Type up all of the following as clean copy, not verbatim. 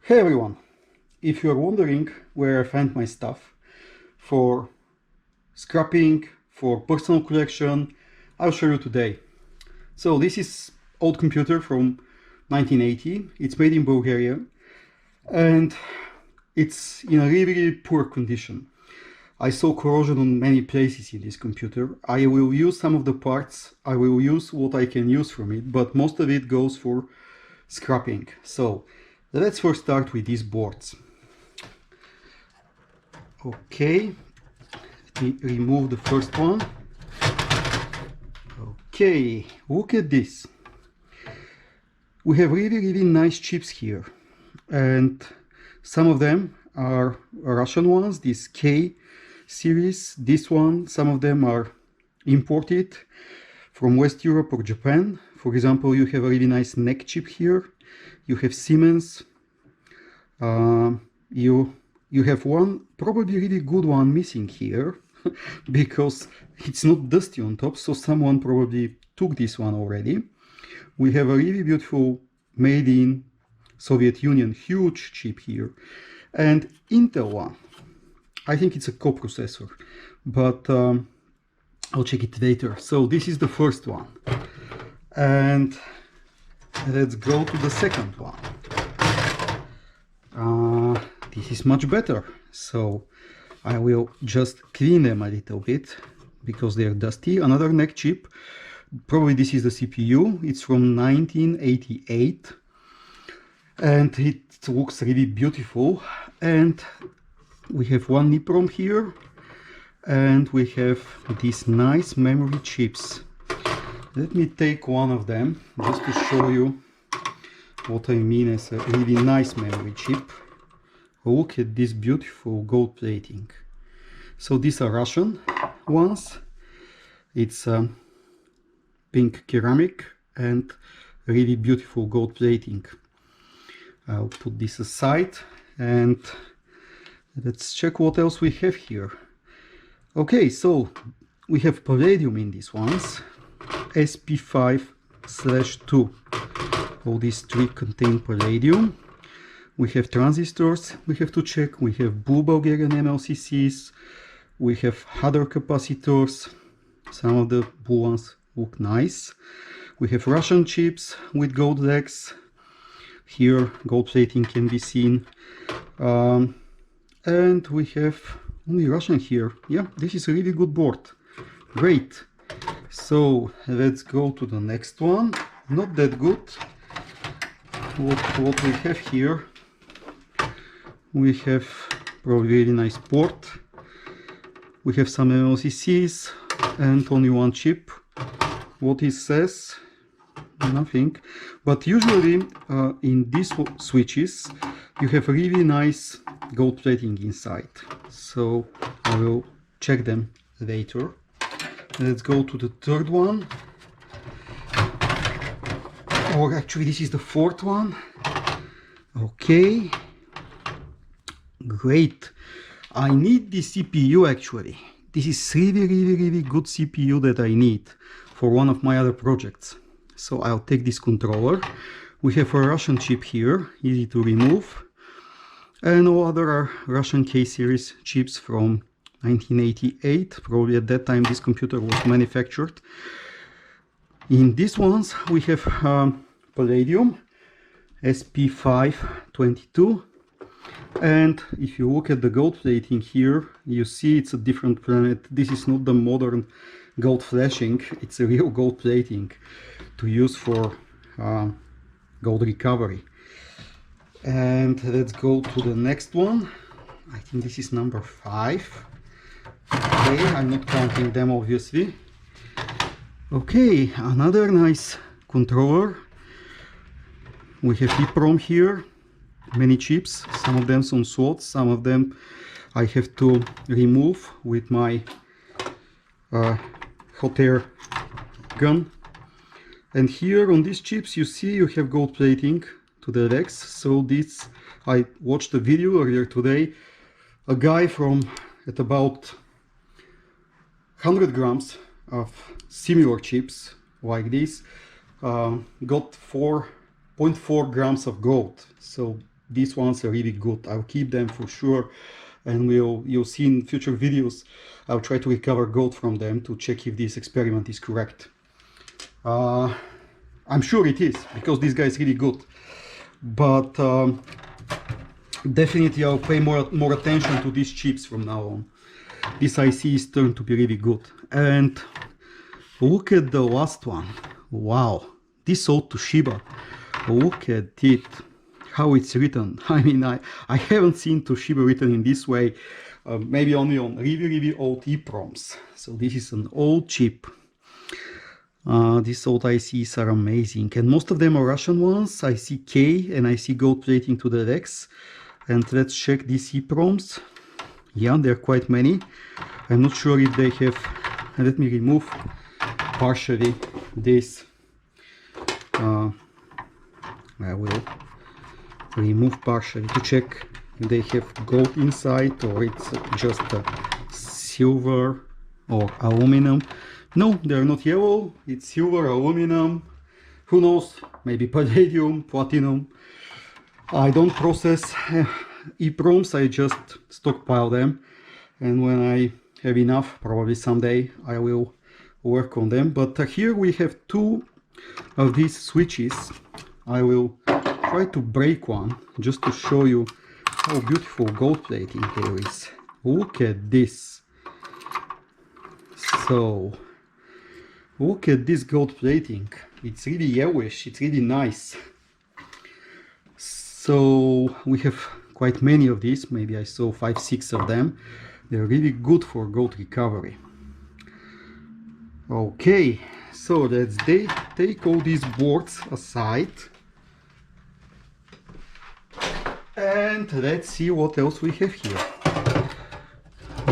Hey everyone, if you're wondering where I find my stuff for scrapping, for personal collection, I'll show you today. So this is old computer from 1980. It's made in Bulgaria and it's in a really poor condition. I saw corrosion on many places in this computer. I will use some of the parts, I will use what I can use from it, but most of it goes for scrapping. So let's first start with these boards. Okay, let me remove the first one. Okay, look at this. We have really nice chips here, and some of them are Russian ones, this K series. This one, some of them are imported from West Europe or Japan. For example, you have a really nice neck chip here. You have Siemens. You have one probably really good one missing here because it's not dusty on top, so someone probably took this one already. We have a really beautiful made in Soviet Union huge chip here, and Intel one. I think it's a coprocessor, but I'll check it later. So this is the first one, and let's go to the second one. This is much better, so I will just clean them a little bit because they are dusty. Another neck chip, probably this is the CPU. It's from 1988 and it looks really beautiful. And we have one EPROM here, and we have these nice memory chips. Let me take one of them just to show you what I mean as a really nice memory chip. Look at this beautiful gold plating. So these are Russian ones. It's pink ceramic and really beautiful gold plating. I'll put this aside and let's check what else we have here. Okay, so we have palladium in these ones, SP5/2. All these three contain palladium. We have transistors we have to check. We have blue Bulgarian MLCCs. We have other capacitors. Some of the blue ones look nice. We have Russian chips with gold legs. Here gold plating can be seen. And we have only Russian here. Yeah, this is a really good board. Great. So let's go to the next one. Not that good. What we have here, we have probably really nice port. We have some MLCCs and only one chip. What it says, nothing. But usually in these switches you have really nice gold plating inside. So I will check them later. Let's go to the third one. Or actually this is the fourth one. Okay, great. I need the CPU actually. This is really good CPU that I need for one of my other projects. So I'll take this controller. We have a Russian chip here, easy to remove, and all other are Russian K-series chips from 1988. Probably at that time this computer was manufactured. In these ones we have Palladium SP5/22, and if you look at the gold plating here, you see it's a different planet. This is not the modern gold flashing, it's a real gold plating to use for gold recovery. And let's go to the next one. I think this is number 5. Okay, I'm not counting them obviously. Okay, another nice controller. We have EPROM here, many chips, some of them some slots, some of them I have to remove with my hot air gun. And here on these chips you see you have gold plating to the legs. So this, I watched a video earlier today, a guy from at about 100 grams of similar chips like this got 4.4 grams of gold. So these ones are really good. I'll keep them for sure, and you'll see in future videos I'll try to recover gold from them to check if this experiment is correct. I'm sure it is, because this guy is really good, but definitely I'll pay more attention to these chips from now on. This IC is turned to be really good. And look at the last one. Wow, this old Toshiba. Look at it, how it's written. I mean, I haven't seen Toshiba written in this way, maybe only on really old EPROMs. So this is an old chip. These old ICs are amazing, and most of them are Russian ones. I see K and I see gold plating to the X. And let's check these EPROMs. Yeah, there are quite many. I'm not sure if they have. Let me remove partially this. I will remove partially to check if they have gold inside or it's just silver or aluminum. No, they're not yellow. It's silver, aluminum. Who knows? Maybe palladium, platinum. I don't process EPROMs, I just stockpile them, and when I have enough, probably someday I will work on them. But here we have two of these switches. I will try to break one just to show you how beautiful gold plating here is. Look at this. So look at this gold plating. It's really yellowish, it's really nice. So we have quite many of these, maybe I saw 5-6 of them. They're really good for gold recovery. Okay, so let's take all these boards aside and let's see what else we have here.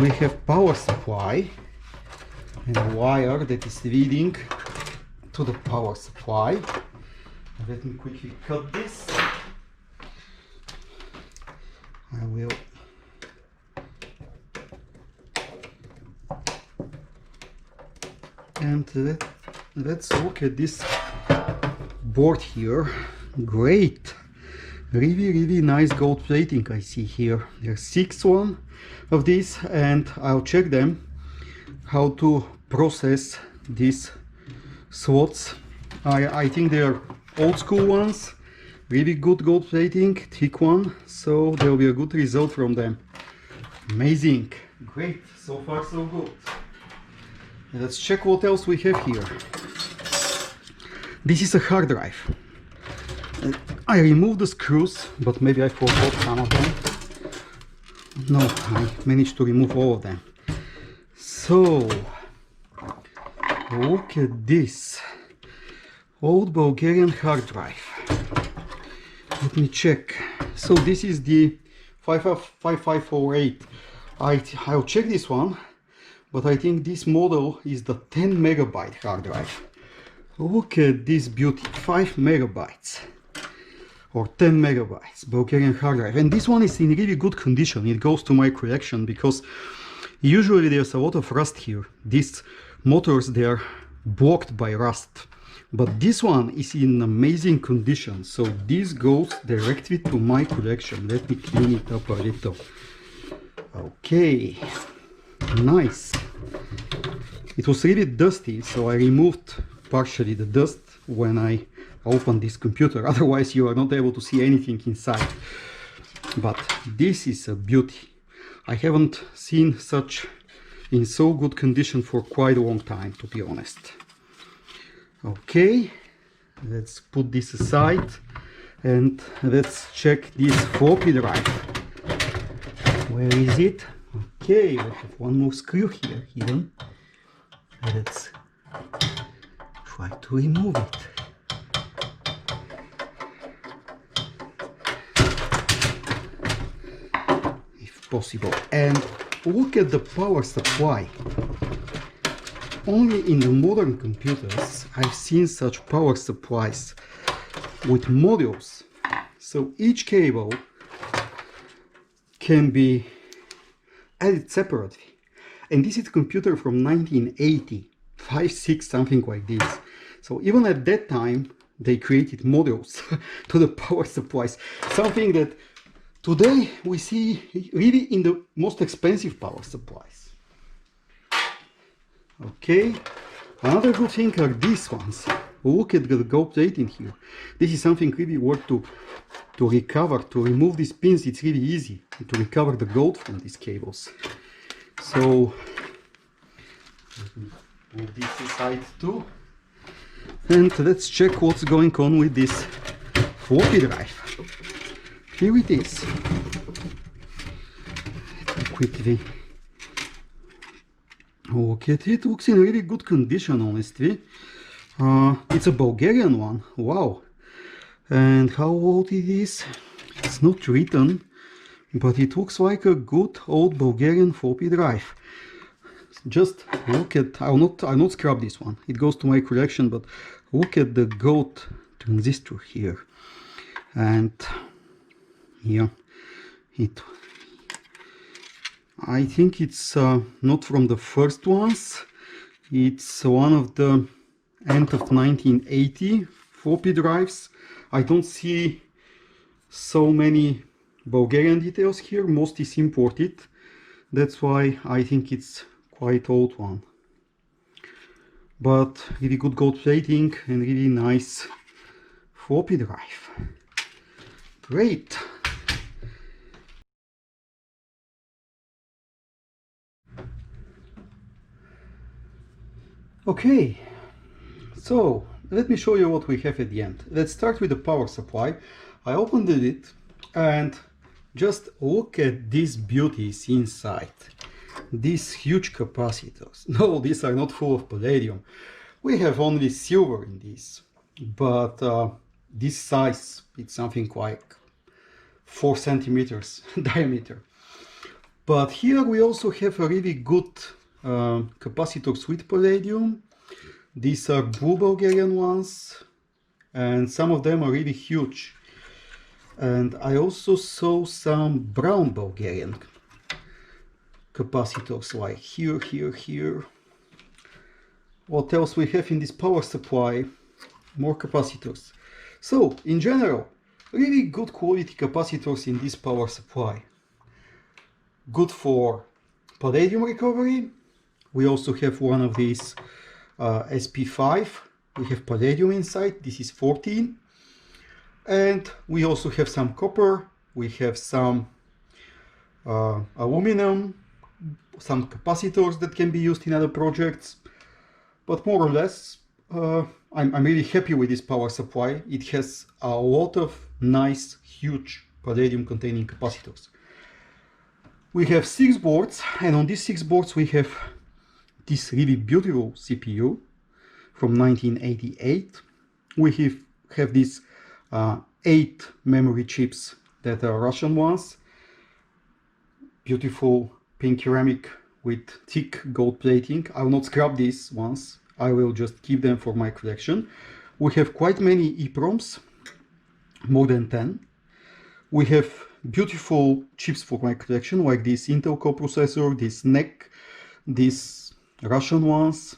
We have power supply and a wire that is leading to the power supply. Let me quickly cut this. I will and let's look at this board here. Great, really nice gold plating I see here. There's 6 of these, and I'll check them how to process these slots. I think they are old school ones. Really good gold plating, thick one, so there will be a good result from them. Amazing, great, so far so good. Let's check what else we have here. This is a hard drive. I removed the screws, but maybe I forgot some of them. No, I managed to remove all of them. So, look at this. Old Bulgarian hard drive. Let me check. So this is the 5508. I'll check this one, but I think this model is the 10 megabyte hard drive. Look at this beauty, 5 megabytes or 10 megabytes Bulgarian hard drive. And this one is in really good condition. It goes to my collection because usually there's a lot of rust here. These motors, they are blocked by rust. But this one is in amazing condition, so this goes directly to my collection. Let me clean it up a little. Okay, nice. It was really dusty, so I removed partially the dust when I opened this computer. Otherwise you are not able to see anything inside. But this is a beauty. I haven't seen such in so good condition for quite a long time, to be honest. Okay, let's put this aside and let's check this floppy drive. Where is it? Okay, I have one more screw here hidden. Let's try to remove it. If possible. And look at the power supply. Only in the modern computers I've seen such power supplies with modules. So each cable can be added separately. And this is a computer from 1980, 5, 6, something like this. So even at that time, they created models to the power supplies. Something that today we see really in the most expensive power supplies. Okay, another good thing are these ones. Look at the gold plating here. This is something really worth to recover, to remove these pins. It's really easy to recover the gold from these cables. So move this aside too. And let's check what's going on with this floppy drive. Here it is. Quickly look at it. Looks in really good condition, honestly. It's a Bulgarian one. Wow. And how old it is? It's not written, but it looks like a good old Bulgarian floppy drive. Just look at, I'll not scrap this one. It goes to my collection, but look at the gold transistor here. And yeah, I think it's not from the first ones. It's one of the end of 1980 floppy drives. I don't see so many Bulgarian details here. Most is imported. That's why I think it's quite old one. But really good gold plating and really nice floppy drive. Great. Okay, so let me show you what we have at the end. Let's start with the power supply. I opened it and just look at these beauties inside. These huge capacitors. No, these are not full of palladium. We have only silver in these, but this size, it's something like 4 centimeters diameter. But here we also have a really good capacitors with palladium. These are blue Bulgarian ones, and some of them are really huge. And I also saw some brown Bulgarian capacitors, like here. What else we have in this power supply? More capacitors. So in general, really good quality capacitors in this power supply. Good for palladium recovery. We also have one of these SP5. We have palladium inside. This is 14. And we also have some copper. We have some aluminum, some capacitors that can be used in other projects. But more or less, I'm really happy with this power supply. It has a lot of nice, huge palladium containing capacitors. We have 6 boards, and on these 6 boards we have this really beautiful CPU from 1988. We have these 8 memory chips that are Russian ones. Beautiful pink ceramic with thick gold plating. I will not scrap these ones. I will just keep them for my collection. We have quite many EPROMs, more than 10. We have beautiful chips for my collection, like this Intel coprocessor, this NEC, these Russian ones.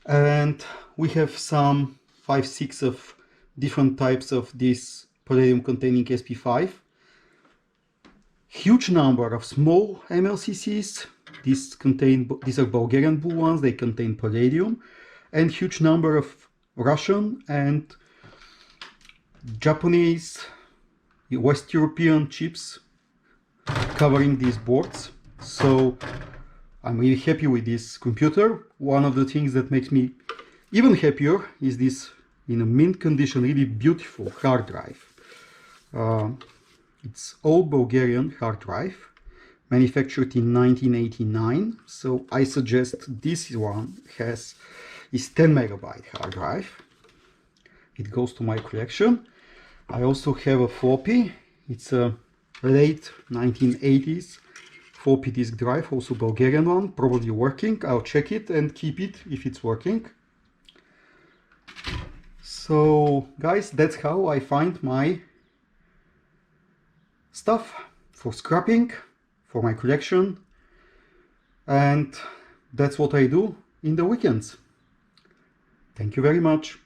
And we have some 5-6 of different types of this palladium containing SP5. Huge number of small MLCCs. These are Bulgarian blue ones, they contain palladium, and huge number of Russian and Japanese, West European chips covering these boards. So I'm really happy with this computer. One of the things that makes me even happier is this, in a mint condition, really beautiful hard drive. It's old Bulgarian hard drive, manufactured in 1989. So I suggest this one is 10 megabyte hard drive. It goes to my collection. I also have a floppy. It's a late 1980s floppy disk drive, also Bulgarian one, probably working. I'll check it and keep it if it's working. So guys, that's how I find my stuff for scrapping, for my collection, and that's what I do in the weekends. Thank you very much.